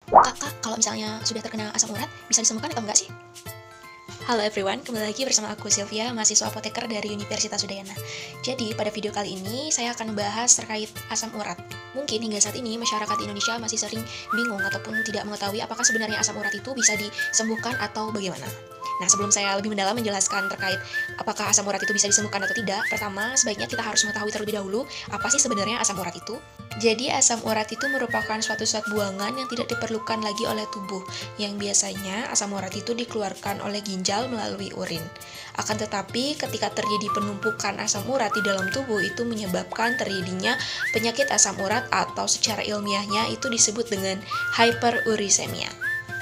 Kakak, kalau misalnya sudah terkena asam urat, bisa disembuhkan atau enggak sih? Halo everyone, kembali lagi bersama aku Sylvia, mahasiswa apoteker dari Universitas Udayana. Jadi, pada video kali ini, saya akan membahas terkait asam urat. Mungkin hingga saat ini, masyarakat Indonesia masih sering bingung ataupun tidak mengetahui apakah sebenarnya asam urat itu bisa disembuhkan atau bagaimana. Nah, sebelum saya lebih mendalam menjelaskan terkait apakah asam urat itu bisa disembuhkan atau tidak, pertama, sebaiknya kita harus mengetahui terlebih dahulu apa sih sebenarnya asam urat itu. Jadi, asam urat itu merupakan suatu zat buangan yang tidak diperlukan lagi oleh tubuh, yang biasanya asam urat itu dikeluarkan oleh ginjal melalui urin. Akan tetapi, ketika terjadi penumpukan asam urat di dalam tubuh, itu menyebabkan terjadinya penyakit asam urat atau secara ilmiahnya itu disebut dengan hyperurisemia.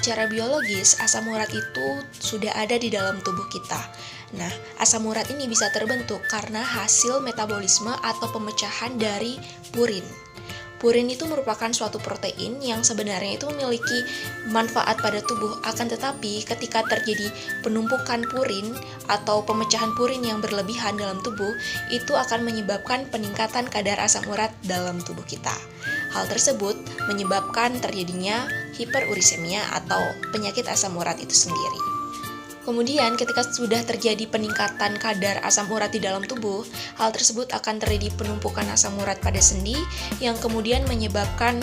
Secara biologis, asam urat itu sudah ada di dalam tubuh kita. Nah, asam urat ini bisa terbentuk karena hasil metabolisme atau pemecahan dari purin. Purin itu merupakan suatu protein yang sebenarnya itu memiliki manfaat pada tubuh, akan tetapi ketika terjadi penumpukan purin atau pemecahan purin yang berlebihan dalam tubuh, itu akan menyebabkan peningkatan kadar asam urat dalam tubuh kita. Hal tersebut menyebabkan terjadinya hiperurisemia atau penyakit asam urat itu sendiri. Kemudian ketika sudah terjadi peningkatan kadar asam urat di dalam tubuh, hal tersebut akan terjadi penumpukan asam urat pada sendi yang kemudian menyebabkan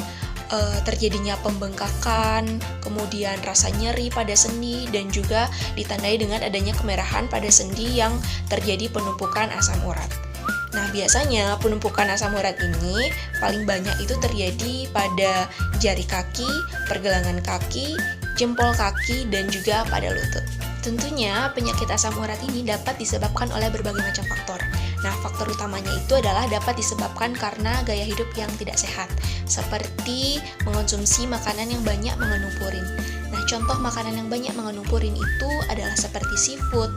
terjadinya pembengkakan, kemudian rasa nyeri pada sendi, dan juga ditandai dengan adanya kemerahan pada sendi yang terjadi penumpukan asam urat. Nah, biasanya penumpukan asam urat ini paling banyak itu terjadi pada jari kaki, pergelangan kaki, jempol kaki, dan juga pada lutut. Tentunya penyakit asam urat ini dapat disebabkan oleh berbagai macam faktor. Nah, faktor utamanya itu adalah dapat disebabkan karena gaya hidup yang tidak sehat, seperti mengonsumsi makanan yang banyak mengandung purin. Nah, contoh makanan yang banyak mengandung purin itu adalah seperti seafood,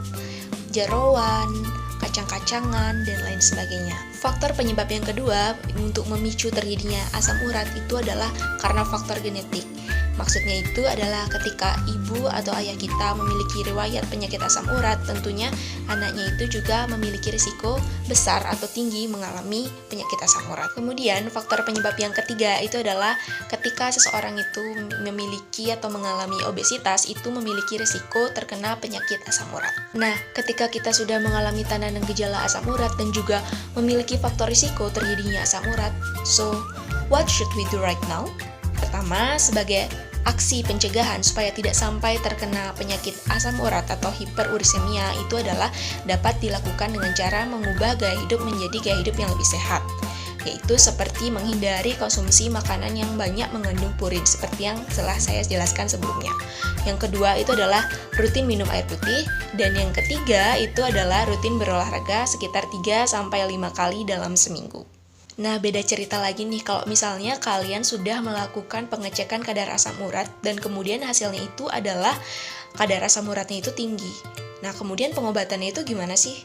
jeroan, kacang-kacangan, dan lain sebagainya. Faktor penyebab yang kedua untuk memicu terjadinya asam urat itu adalah karena faktor genetik. Maksudnya itu adalah ketika ibu atau ayah kita memiliki riwayat penyakit asam urat, tentunya anaknya itu juga memiliki risiko besar atau tinggi mengalami penyakit asam urat. Kemudian faktor penyebab yang ketiga itu adalah ketika seseorang itu memiliki atau mengalami obesitas, itu memiliki risiko terkena penyakit asam urat. Nah, ketika kita sudah mengalami tanda dan gejala asam urat dan juga memiliki faktor risiko terjadinya asam urat, so what should we do right now? Pertama, sebagai aksi pencegahan supaya tidak sampai terkena penyakit asam urat atau hiperurisemia itu adalah dapat dilakukan dengan cara mengubah gaya hidup menjadi gaya hidup yang lebih sehat, yaitu seperti menghindari konsumsi makanan yang banyak mengandung purin seperti yang telah saya jelaskan sebelumnya. Yang kedua itu adalah rutin minum air putih, dan yang ketiga itu adalah rutin berolahraga sekitar 3-5 kali dalam seminggu. Nah, beda cerita lagi nih kalau misalnya kalian sudah melakukan pengecekan kadar asam urat dan kemudian hasilnya itu adalah kadar asam uratnya itu tinggi. Nah, kemudian pengobatannya itu gimana sih?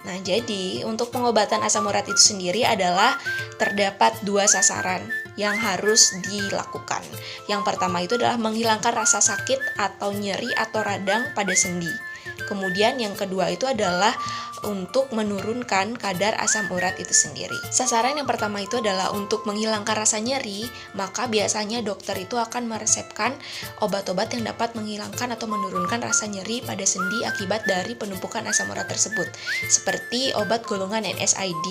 Nah, jadi untuk pengobatan asam urat itu sendiri adalah terdapat 2 sasaran yang harus dilakukan. Yang pertama itu adalah menghilangkan rasa sakit atau nyeri atau radang pada sendi. Kemudian yang kedua itu adalah untuk menurunkan kadar asam urat itu sendiri. Sasaran yang pertama itu adalah untuk menghilangkan rasa nyeri, maka biasanya dokter itu akan meresepkan obat-obat yang dapat menghilangkan atau menurunkan rasa nyeri pada sendi akibat dari penumpukan asam urat tersebut. Seperti obat golongan NSAID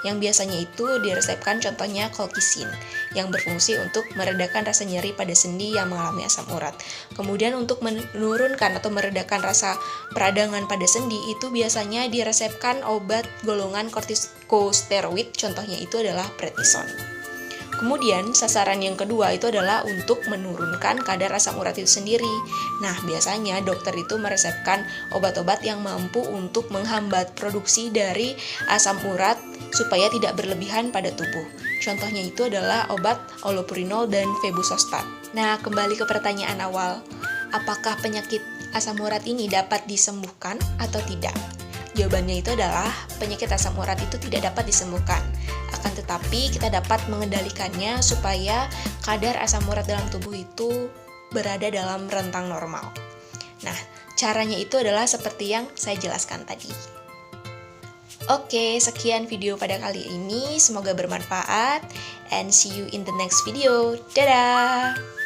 yang biasanya itu diresepkan contohnya colchicine yang berfungsi untuk meredakan rasa nyeri pada sendi yang mengalami asam urat. Kemudian untuk menurunkan atau meredakan rasa peradangan pada sendi itu biasanya diresepkan obat golongan kortikosteroid, contohnya itu adalah prednison. Kemudian sasaran yang kedua itu adalah untuk menurunkan kadar asam urat itu sendiri. Nah, biasanya dokter itu meresepkan obat-obat yang mampu untuk menghambat produksi dari asam urat supaya tidak berlebihan pada tubuh. Contohnya itu adalah obat allopurinol dan febuxostat. Nah, kembali ke pertanyaan awal, apakah penyakit asam urat ini dapat disembuhkan atau tidak? Jawabannya itu adalah penyakit asam urat itu tidak dapat disembuhkan. Akan tetapi kita dapat mengendalikannya supaya kadar asam urat dalam tubuh itu berada dalam rentang normal. Nah, caranya itu adalah seperti yang saya jelaskan tadi. Oke, sekian video pada kali ini. Semoga bermanfaat and see you in the next video. Dadah!